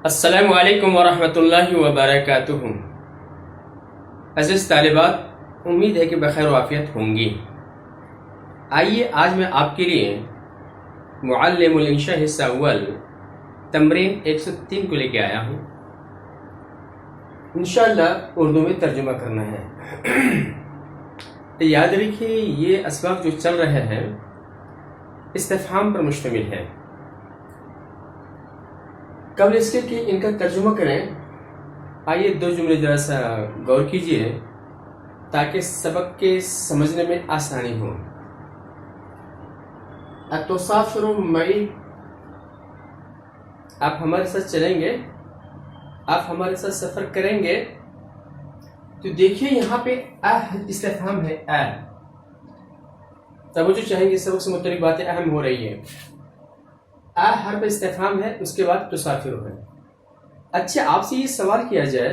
السلام علیکم ورحمۃ اللہ وبرکاتہ۔ عزیز طالبات، امید ہے کہ بخیر و عافیت ہوں گی۔ آئیے آج میں آپ کے لیے معلم الانشاء حصہ اول تمرین 103 کو لے کے آیا ہوں۔ انشاءاللہ اردو میں ترجمہ کرنا ہے۔ یاد رکھیے یہ اسباق جو چل رہے ہیں استفہام پر مشتمل ہے۔ قبل اس کے کہ ان کا ترجمہ کریں، آئیے دو جملے ذرا سا غور کیجیے تاکہ سبق کے سمجھنے میں آسانی ہو۔ اتسافر معی، آپ ہمارے ساتھ چلیں گے، آپ ہمارے ساتھ سفر کریں گے۔ تو دیکھیے یہاں پہ استفہام ہے۔ توجہ چاہیں گے، سبق سے متعلق باتیں اہم ہو رہی ہیں۔ حرف استفہام ہے، اس کے بعد تسافر ہے۔ اچھا، آپ سے یہ سوال کیا جائے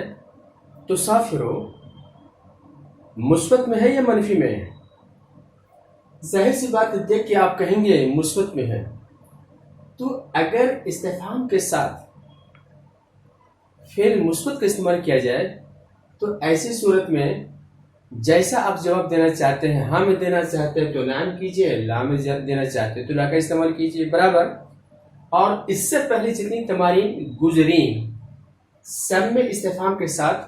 تسافر مثبت میں ہے یا منفی میں ہے؟ ظاہر سی بات دیکھ کے آپ کہیں گے مثبت میں ہے۔ تو اگر استفہام کے ساتھ فعل مثبت کا استعمال کیا جائے تو ایسی صورت میں جیسا آپ جواب دینا چاہتے ہیں، ہاں میں دینا چاہتے ہیں تو نعم کیجئے، لا میں دینا چاہتے ہیں تو لا کا استعمال کیجئے برابر۔ اور اس سے پہلے جتنی تمارین گزریں سب میں استفہام کے ساتھ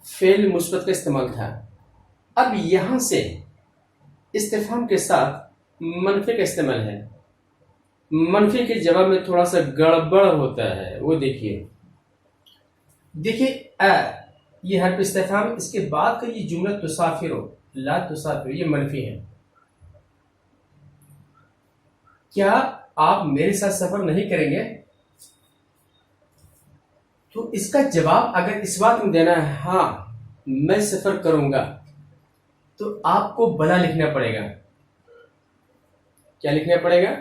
فعل مثبت کا استعمال تھا۔ اب یہاں سے استفہام کے ساتھ منفی کا استعمال ہے۔ منفی کے جواب میں تھوڑا سا گڑبڑ ہوتا ہے، وہ دیکھیے یہ حرف استفہام، اس کے بعد کا یہ جملہ تسافر لا تسافر، یہ منفی ہے۔ کیا آپ میرے ساتھ سفر نہیں کریں گے؟ تو اس کا جواب اگر اس بات میں دینا ہے ہاں میں سفر کروں گا، تو آپ کو بلا لکھنا پڑے گا۔ کیا لکھنا پڑے گا؟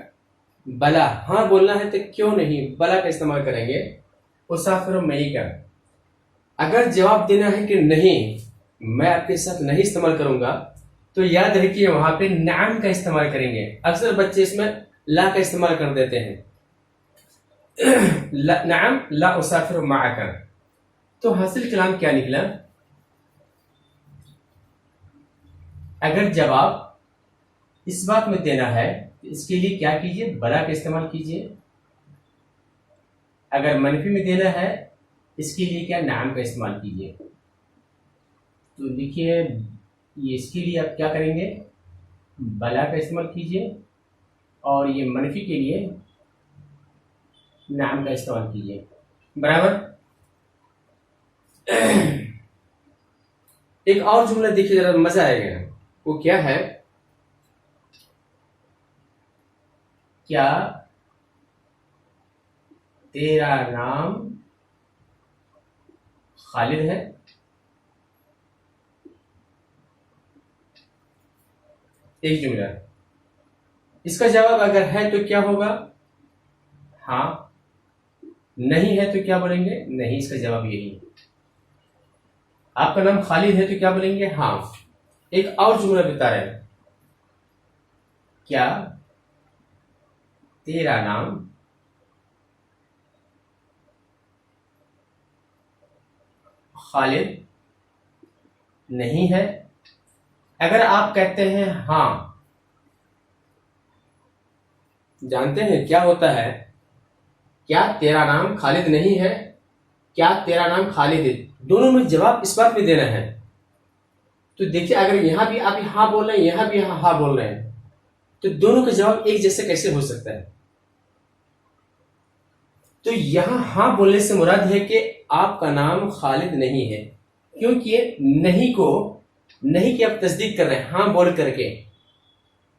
بلا۔ ہاں بولنا ہے تو کیوں نہیں بلا کا استعمال کریں گے، اسافر معی کا۔ اگر جواب دینا ہے کہ نہیں میں آپ کے ساتھ نہیں استعمال کروں گا، تو یاد رکھیے وہاں پہ نعم کا استعمال کریں گے۔ اکثر بچے اس میں لا کا استعمال کر دیتے ہیں، نعم لا اسافر معک۔ تو حاصل کلام کیا نکلا؟ اگر جواب اس بات میں دینا ہے تو اس کے لیے کیا کیجئے؟ بلا کا استعمال کیجئے۔ اگر منفی میں دینا ہے اس کے لیے کیا؟ نعم کا استعمال کیجئے۔ تو دیکھیے یہ اس کے لیے آپ کیا کریں گے؟ بلا کا استعمال کیجئے، اور یہ منفی کے لیے نعم کا استعمال کیجئے برابر۔ ایک اور جملہ دیکھیے ذرا، مزہ آئے گا۔ وہ کیا ہے؟ کیا تیرا نام خالد ہے؟ ایک جملہ، اس کا جواب اگر ہے تو کیا ہوگا؟ ہاں۔ نہیں ہے تو کیا بولیں گے؟ نہیں، اس کا جواب یہی ہے۔ آپ کا نام خالد ہے تو کیا بولیں گے؟ ہاں۔ ایک اور جملہ بتا رہے ہیں، کیا تیرا نام خالد نہیں ہے؟ اگر آپ کہتے ہیں ہاں، جانتے ہیں کیا ہوتا ہے؟ کیا تیرا نام خالد نہیں ہے؟ کیا تیرا نام خالد ہے؟ دونوں میں جواب اس بات میں دینا ہے۔ تو دیکھیے اگر یہاں بھی آپ ہاں بول رہے ہیں، یہاں بھی ہاں بول رہے ہیں، تو دونوں کا جواب ایک جیسے کیسے ہو سکتا ہے؟ تو یہاں ہاں بولنے سے مراد ہے کہ آپ کا نام خالد نہیں ہے، کیونکہ نہیں کی آپ تصدیق کر رہے ہیں ہاں بول کر کے۔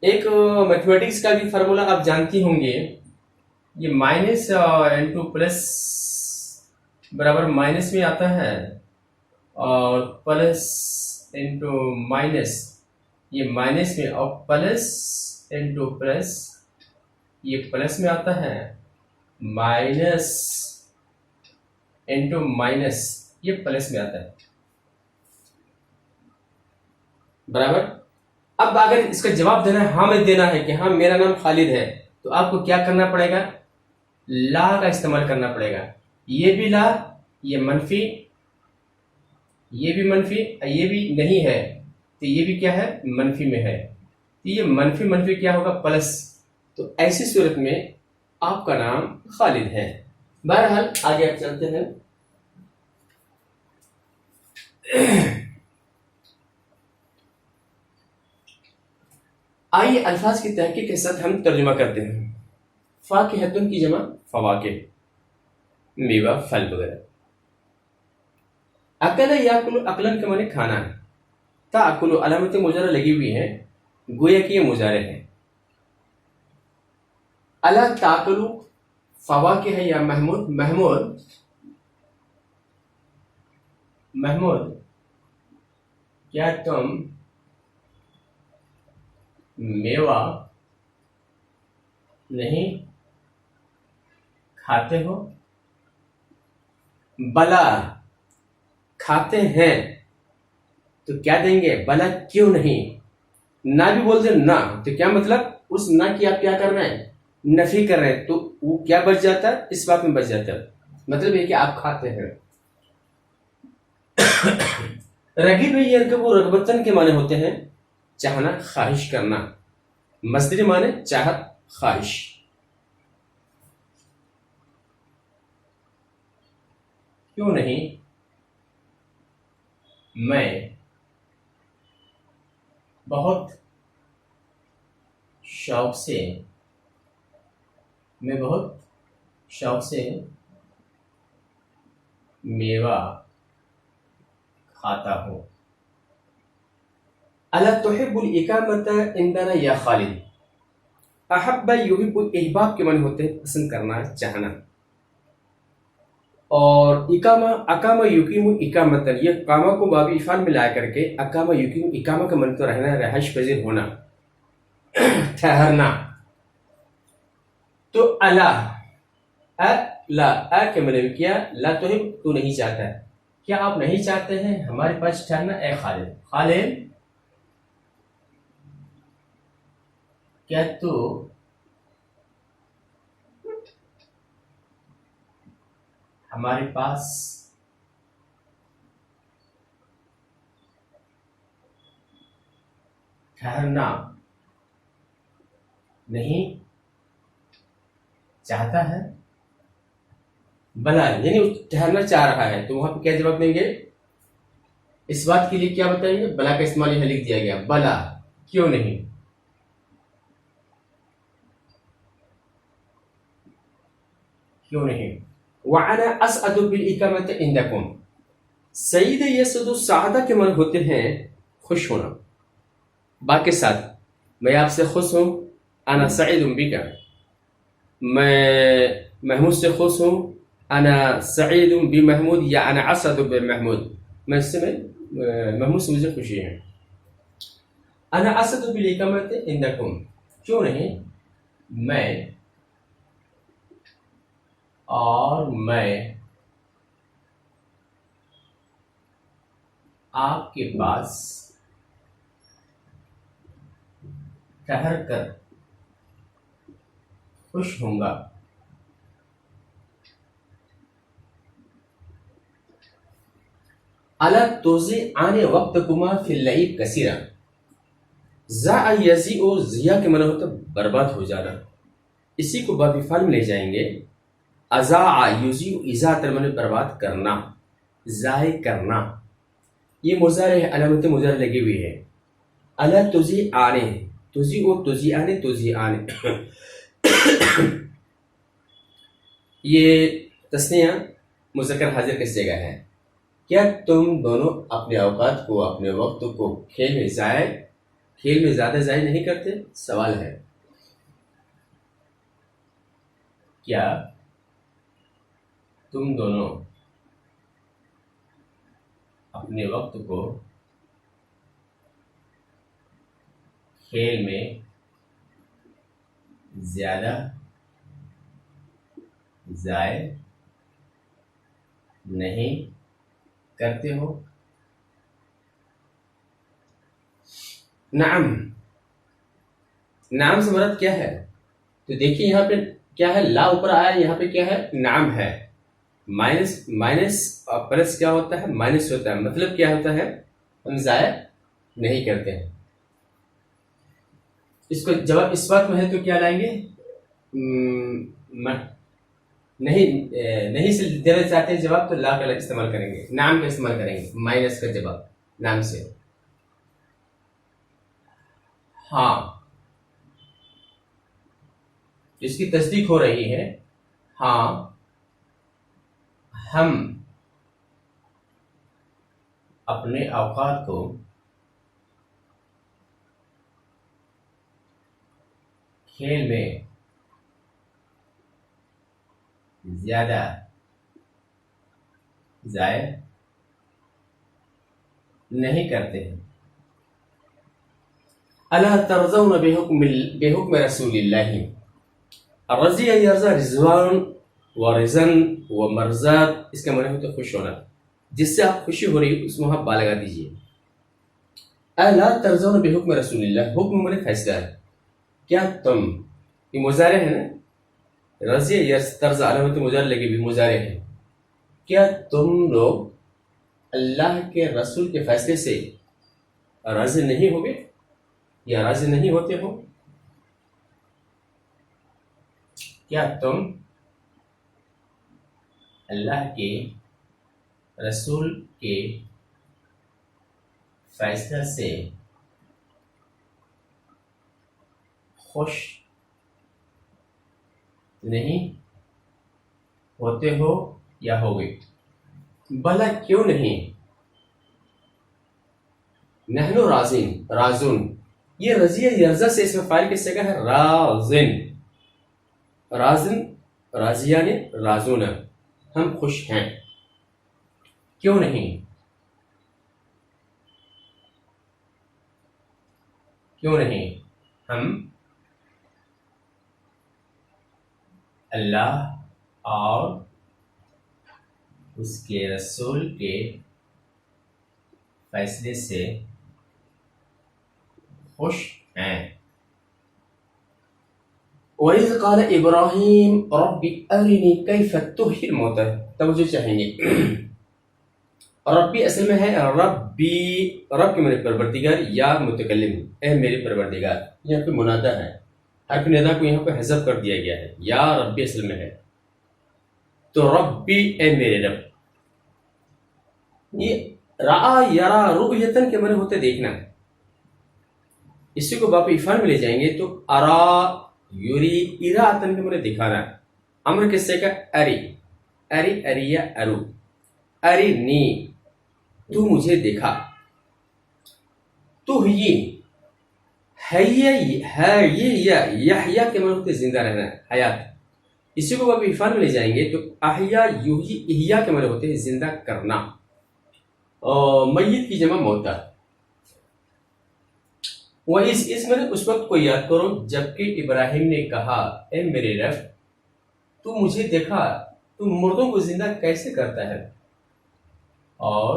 ایک میتھمیٹکس کا بھی فارمولا آپ جانتی ہوں گے، یہ مائنس انٹو پلس برابر مائنس میں آتا ہے، اور پلس انٹو مائنس یہ مائنس میں، اور پلس انٹو پلس یہ پلس میں آتا ہے، مائنس انٹو مائنس یہ پلس میں آتا ہے برابر۔ اب اگر اس کا جواب دینا ہے ہاں میں دینا ہے کہ ہاں میرا نام خالد ہے، تو آپ کو کیا کرنا پڑے گا؟ لا کا استعمال کرنا پڑے گا۔ یہ بھی لا، یہ منفی، یہ بھی منفی، یہ بھی نہیں ہے تو یہ بھی کیا ہے؟ منفی میں ہے، تو یہ منفی منفی کیا ہوگا؟ پلس. تو ایسی صورت میں آپ کا نام خالد ہے. بہرحال آگے آپ چلتے ہیں. آئیے الفاظ کی تحقیق کے ساتھ ہم ترجمہ کرتے ہیں. فاکہۃ کی جمع فواکہ، میوہ پھل وغیرہ. اکل یاکل، اکلن کے معنی کھانا ہے. تاکل علامت مجرہ لگی ہوئی ہے، گویا کہ یہ مضارع ہے. الا تاکلو فواکہ ہے یا محمود، محمود کیا تم میوہ نہیں کھاتے ہو؟ بلا کھاتے ہیں. تو کیا دیں گے؟ بلا کیوں نہیں. نہ بھی بول دیں نہ، تو کیا مطلب؟ اس نہ کی آپ کیا کر رہے ہیں؟ نفی کر رہے ہیں. تو وہ کیا بچ جاتا ہے؟ اس بات میں بچ جاتا ہے. مطلب یہ کہ آپ کھاتے ہیں. رغیب یہ وہ رغبتن کے معنی ہوتے ہیں چاہنا، خواہش کرنا. مصدری معنی چاہت، خواہش. کیوں نہیں؟ میں بہت شوق سے، میں بہت شوق سے میوہ کھاتا ہوں. الا تحب الاقامۃ عندنا یا خالد. احب یحب احباب کے معنی ہوتے ہیں پسند کرنا، چاہنا. اور اقامہ یقیم اقامت، یہ قامہ کو باب افعال میں لایا کر کے اقامہ یقیم، اقامہ کا معنی تو رہنا، رہائش پذیر ہونا، ٹھہرنا. تو الا لا کے معنی میں کیا؟ لا تحب تو نہیں چاہتا ہے. کیا آپ نہیں چاہتے ہیں ہمارے پاس ٹھہرنا؟ اے خالد، خالد کیا تو ہمارے پاس ٹھہرنا نہیں چاہتا ہے؟ بلا یعنی ٹھہرنا چاہ رہا ہے. تو وہاں پہ کیا جواب دیں گے؟ اس بات کے لیے کیا بتائیے؟ بلا کا استعمال یہاں لکھ دیا گیا. بلا کیوں نہیں. کیوں نہیں. وَأَنَا أَسْعَدُ بِالْإِقَامَةِ عِنْدَكُمْ. سعید یسعد السعادہ کے معنی ہوتے ہیں خوش ہونا. با کے ساتھ میں آپ سے خوش ہوں. انا سعید بک، میں محمود سے خوش ہوں. انا سعید بمحمود یا انا اسعد بمحمود، میں اس سے محمود سے مجھے خوشی ہے. انا اسعد بالاقامۃ عندکم، کیوں نہیں میں اور میں آپ کے پاس ٹھہر کر خوش ہوں گا. الا توزعان وقتکما فی اللعب کثیرا. ضاع یضیع، ضیاء کے معنی ہوتا ہے برباد ہو جانا. اسی کو باب فعل میں لے جائیں گے. اضاع یضیع، اضاعۃ معنی برباد کرنا، ضائع کرنا. یہ مضارع ہے، علامت مضارع لگی ہوئی ہے. الا تضیعان، تضیع تضیعان تضیعان. یہ تثنیہ مذکر حاضر کس جگہ ہے. کیا تم دونوں اپنے اوقات کو، اپنے وقت کو کھیل میں زیادہ ضائع نہیں کرتے؟ سوال ہے. کیا تم دونوں اپنے وقت کو کھیل میں زیادہ ضائع نہیں کرتے ہو؟ نعم. نعم سے مراد کیا ہے؟ تو دیکھیے یہاں پہ کیا ہے؟ لا اوپر آیا، یہاں پہ کیا ہے؟ نعم ہے. مائنس مائنس اور پلس کیا ہوتا ہے؟ مائنس ہوتا ہے. مطلب کیا ہوتا ہے؟ ہم ضائع نہیں کرتے ہیں. اس کو جواب اس بات میں ہے تو کیا لائیں گے؟ نہیں سے دینا چاہتے ہیں جواب تو لا کا استعمال کریں گے، نام کا استعمال کریں گے. مائنس کا جواب نام سے. ہاں اس کی تصدیق ہو رہی ہے. ہاں ہم اپنے اوقات کو کھیل میں زیادہ ضائع نہیں کرتے ہیں. الا ترضون بحکم رسول اللہ. الرضی یرضا رضوان و رضن و مرضات، اس کا معنی ہوتا ہے خوش ہونا. جس سے آپ خوشی ہو رہی ہے اس میں آپ با لگا دیجیے. الا ترضون بحکم رسول اللہ، حکم معنی فیصلہ ہے. کیا تم، یہ مضارع ہے نا، رضی یرض ترضا علامت مضارع لگی بھی مضارع ہے. کیا تم لوگ اللہ کے رسول کے فیصلے سے راضی نہیں ہوگے یا راضی نہیں ہوتے ہو؟ کیا تم اللہ کے رسول کے فیصلہ سے خوش نہیں ہوتے ہو یا ہوگے؟ بھلا کیوں نہیں. نحن رازن، یہ رضی یرضا سے اس میں فاعل کس جگہ ہے؟ رازن. رازن راضیان رازون، ہم خوش ہیں. کیوں نہیں؟ کیوں نہیں ہم اللہ اور اس کے رسول کے فیصلے سے خوش ہیں. وَإِذْ قَالَ إِبْرَاهِيمُ رَبِّ أَرِنِي كَيْفَ تُحْيِي الْمَوْتَى. توجہ چاہیں گے. ربی اصل میں ہے ربی، رب کے میرے پروردگار، یا متکلم اے میرے پروردگار. یہاں پہ منادہ ہے، حرف ندا کو یہاں پہ حذف کر دیا گیا ہے. یا ربی اصل میں ہے تو ربی اے میرے رب. یہ رعا یرا رؤیتن کے معنی ہوتے دیکھنا. اسی کو باپ عفان میں لے جائیں گے تو ارا یوری اراطن کے معنی دکھانا. امر کس سے کا؟ اری، اری اریا ارو. اری نی، تو مجھے دیکھا. تو یہ یحییٰ کے معنی ہوتے زندہ رہنا، حیات. اسی کو باپ عفان میں لے جائیں گے تو احیا یوہی احیا کے معنی ہوتے ہیں زندہ کرنا. میت کی جمع موتا. وہ اس میں اس وقت کو یاد کرو جبکہ ابراہیم نے کہا اے میرے رب تو مجھے دیکھا، تو مردوں کو زندہ کیسے کرتا ہے. اور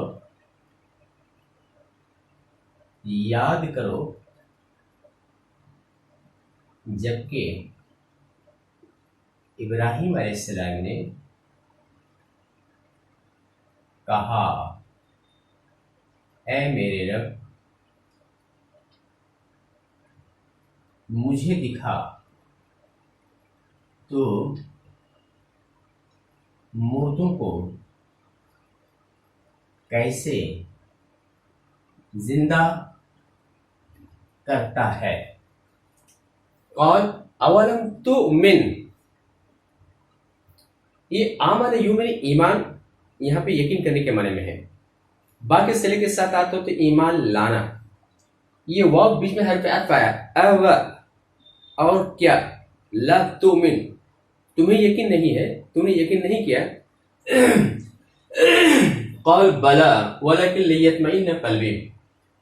یاد کرو جبکہ ابراہیم علیہ السلام نے کہا اے میرے رب مجھے دکھا، تو مردوں کو کیسے زندہ کرتا ہے. اور اولم تؤمن، یہ آمن یومن ایمان یہاں پہ یقین کرنے کے معنی میں ہے. باقی سلے کے ساتھ آتا تو ایمان لانا. یہ واو بیچ میں حرف عطف آیا. اور کیا؟ لا تؤمن، تمہیں یقین نہیں ہے، تم نے یقین نہیں کیا. قال بلا ولكن ليطمئن قلبي.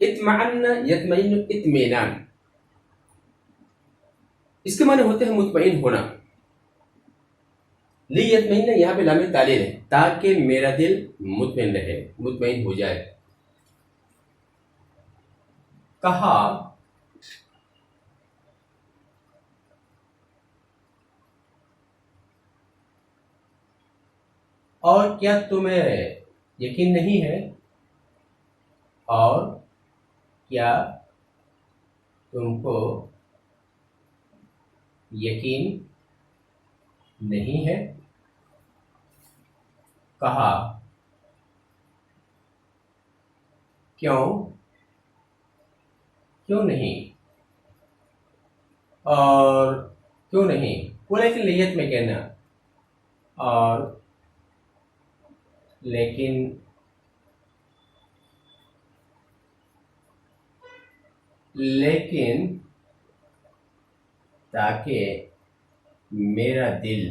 اطمئن یطمئن اطمینان، اس کے معنی ہوتے ہیں مطمئن ہونا. لیطمئن یہاں پہ لام تعلیل ہے تاکہ میرا دل مطمئن رہے، مطمئن ہو جائے. کہا اور کیا تمہیں یقین نہیں ہے؟ اور کیا تم کو یقین نہیں ہے؟ کہا کیوں نہیں؟ اور کیوں نہیں پورے کی نیت میں کہنا، اور لیکن تاکہ میرا دل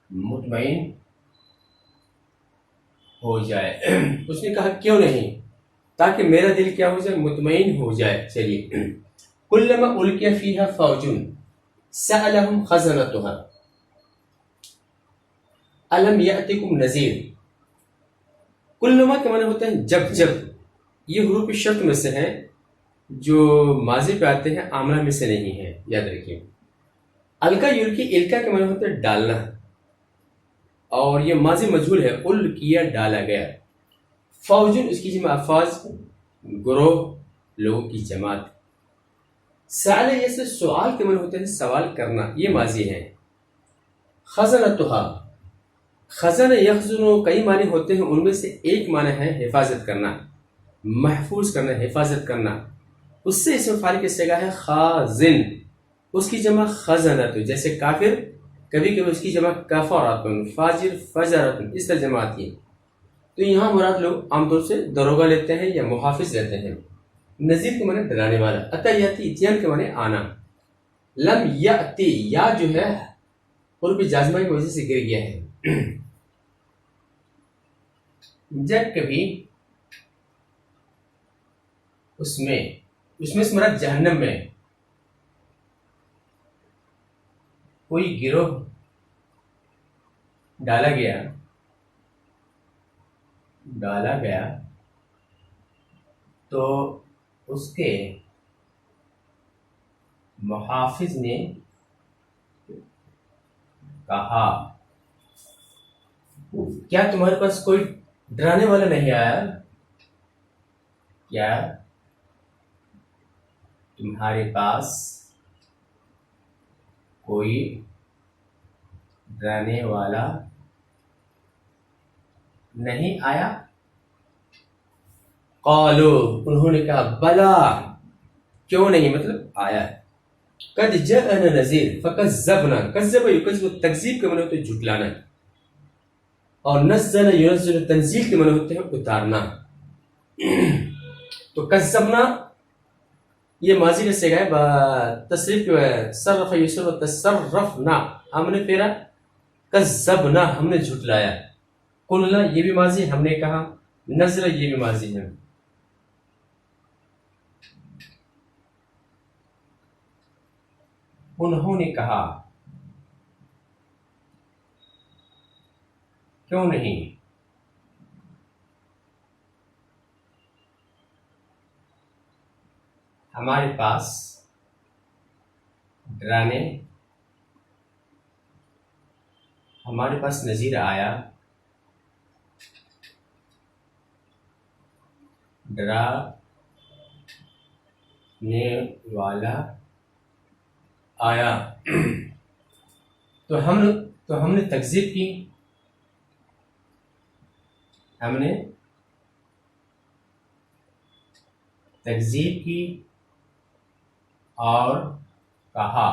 مطمئن ہو جائے۔ اس نے کہا کیوں نہیں؟ تاکہ میرا دل کیا ہو جائے؟ مطمئن ہو جائے۔ چلیے، کلما القی فیہا فوج سألہم خزنتہا الم یأتکم نذیر۔ کلما کے معنی ہوتے ہیں جب، یہ حروف شرط میں سے ہیں جو ماضی پہ آتے ہیں، آمنہ میں سے نہیں ہیں، یاد رکھیے۔ الکا یلکی، الکا کے معنی ہوتے ہیں ڈالنا، اور یہ ماضی مجہول ہے، الکیا ڈالا گیا۔ فوجن اس کی جمع افواج، گروہ، لوگوں کی جماعت۔ سأل یہ سے سوال کے معنی ہوتے ہیں سوال کرنا، یہ ماضی ہے۔ خزنتہا، خزن یخزن کئی معنی ہوتے ہیں، ان میں سے ایک معنی ہے حفاظت کرنا، محفوظ کرنا، حفاظت کرنا۔ اس سے اسم فاعل کی صیغہ ہے خازن، اس کی جمع خزنت، جیسے کافر کبھی کبھی اس کی جمع کفراتن، فاجر فجراتن، اس طرح جمع آتی ہے۔ تو یہاں مراد لوگ عام طور سے دروگہ لیتے ہیں یا محافظ لیتے ہیں۔ نذیر کے معنی ڈرانے والا، اتا یاتی اتیان کے معنی آنا۔ لم یاتی، یا جو ہے حروف جازمہ کی وجہ سے گر گیا ہے۔ جب کبھی اس میں سے مراد جہنم میں کوئی گروہ ڈالا گیا تو اس کے محافظ نے کہا کیا تمہارے پاس کوئی ڈرانے والا نہیں آیا؟ کیا تمہارے پاس کوئی ڈرانے والا نہیں آیا؟ قالو، انہوں نے کہا بلا، کیوں نہیں، مطلب آیا۔ قد جاءنا نذیر فکذبنا، کذب یکذب تکذیب کے معنی ہوتے ہیں جھٹلانا، اور نزل ینزل تنزیل کے معنی ہوتے ہیں اتارنا۔ تو کذبنا یہ ماضی کا صیغہ ہے، تصریف جو ہے صرف یصرف تصرفنا، ہم نے پھیرا، کذبنا ہم نے جھٹلایا، قلنا یہ بھی ماضی ہم نے کہا، نزل یہ بھی ماضی ہے۔ انہوں نے کہا کیوں نہیں؟ ہمارے پاس ڈرانے، ہمارے پاس نذیر آیا، ڈرانے والا آیا، تو ہم نے تکذیب کی، اور کہا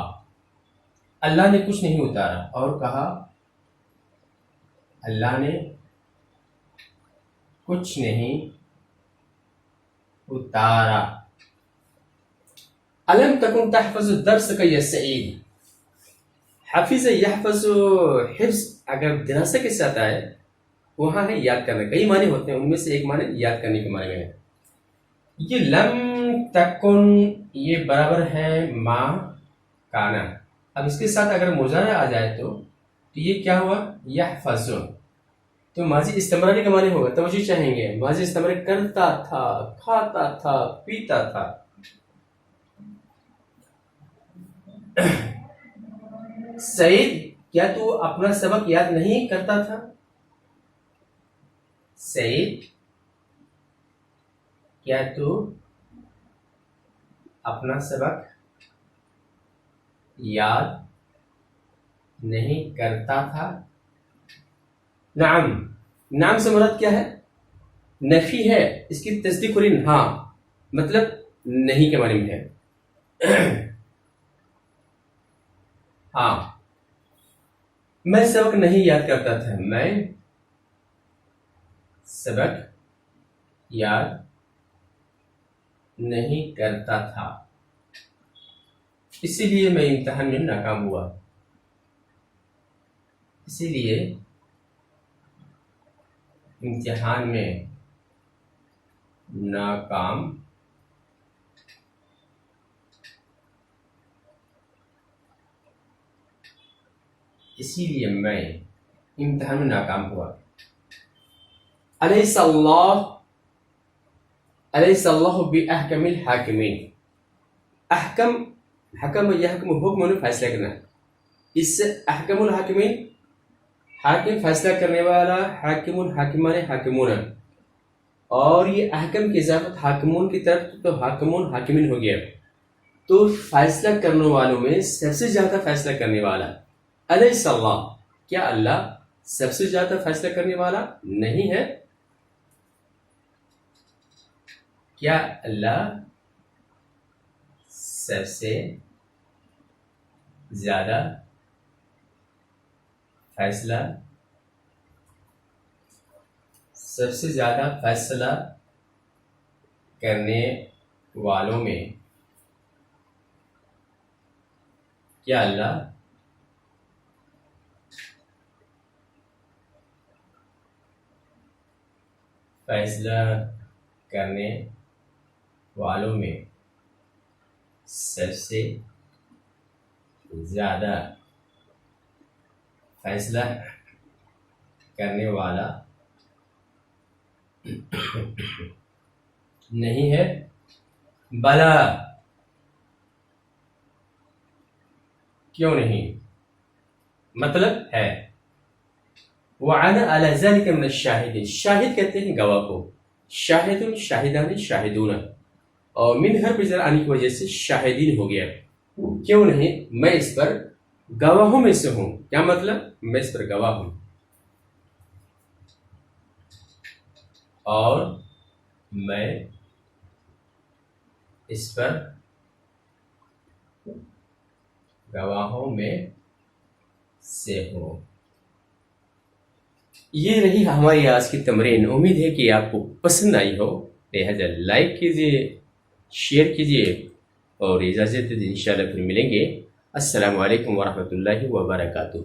اللہ نے کچھ نہیں اتارا، اور کہا اللہ نے کچھ نہیں اتارا۔ الم تکن تحفظ الدرس یا سعید، حفظ یحفظ، حفظ اگر دراسہ کے ساتھ آئے وہاں ہے یاد کرنا، کئی معنی ہوتے ہیں، ان میں سے ایک معنی یاد کرنے کے معنی میں ہے۔ یہ لم تکن یہ برابر ہے ما کانا، اب اس کے ساتھ اگر مضارع آ جائے تو یہ کیا ہوا؟ یحفظ، تو ماضی استمراری کا معنی ہوگا، توجہ چاہیں گے، ماضی استمراری کرتا تھا، کھاتا تھا، پیتا تھا۔ سعید کیا تو اپنا سبق یاد نہیں کرتا تھا؟ سعید کیا تو اپنا سبق یاد نہیں کرتا تھا؟ نعم، نعم سے مراد کیا ہے؟ نفی ہے، اس کی تصدیق ہو رہی ہاں، مطلب نہیں کے معنی میں ہے۔ ہاں، میں سبق نہیں یاد کرتا تھا، میں سبق یاد نہیں کرتا تھا، اسی لیے میں امتحان میں ناکام ہوا۔ اسی لیے امتحان میں ناکام اسی لیے میں امتحان میں ناکام ہوا۔ الیس اللہ باحکم الحاکمین، احکم، حکم یحکم حکم انہیں فیصلہ کرنا، اس سے احکم الحاکمین حاکم فیصلہ کرنے والا، حاکم الحاکمان حاکمون، اور یہ احکم کی اضافت حاکمون کی طرف تو حاکمون حاکمین ہو گیا، تو فیصلہ کرنے والوں میں سب سے زیادہ فیصلہ کرنے والا۔ الیس اللہ، کیا اللہ سب سے زیادہ فیصلہ کرنے والا نہیں ہے؟ کیا اللہ سب سے زیادہ فیصلہ کرنے والوں میں، کیا اللہ فیصلہ کرنے والوں میں سب سے زیادہ فیصلہ کرنے والا نہیں ہے؟ بلا، کیوں نہیں؟ مطلب ہے۔ وَعَنَا عَلَى ذَلِكَ مِنَ الشَّاهِدِينَ، شاہد کہتے ہیں گواہ کو، شاہد شاہدان شاہدون، اور من حرف جر آنے کی وجہ سے شاہدین ہو گیا۔ کیوں نہیں؟ میں اس پر گواہوں میں سے ہوں۔ کیا مطلب؟ میں اس پر گواہ ہوں، اور میں اس پر گواہوں میں سے ہوں۔ یہ رہی ہماری آج کی تمرین، امید ہے کہ آپ کو پسند آئی ہو، لہذا لائک کیجیے، شیئر کیجیے، اور اجازت دیں، انشاءاللہ پھر ملیں گے۔ السلام علیکم ورحمۃ اللہ وبرکاتہ۔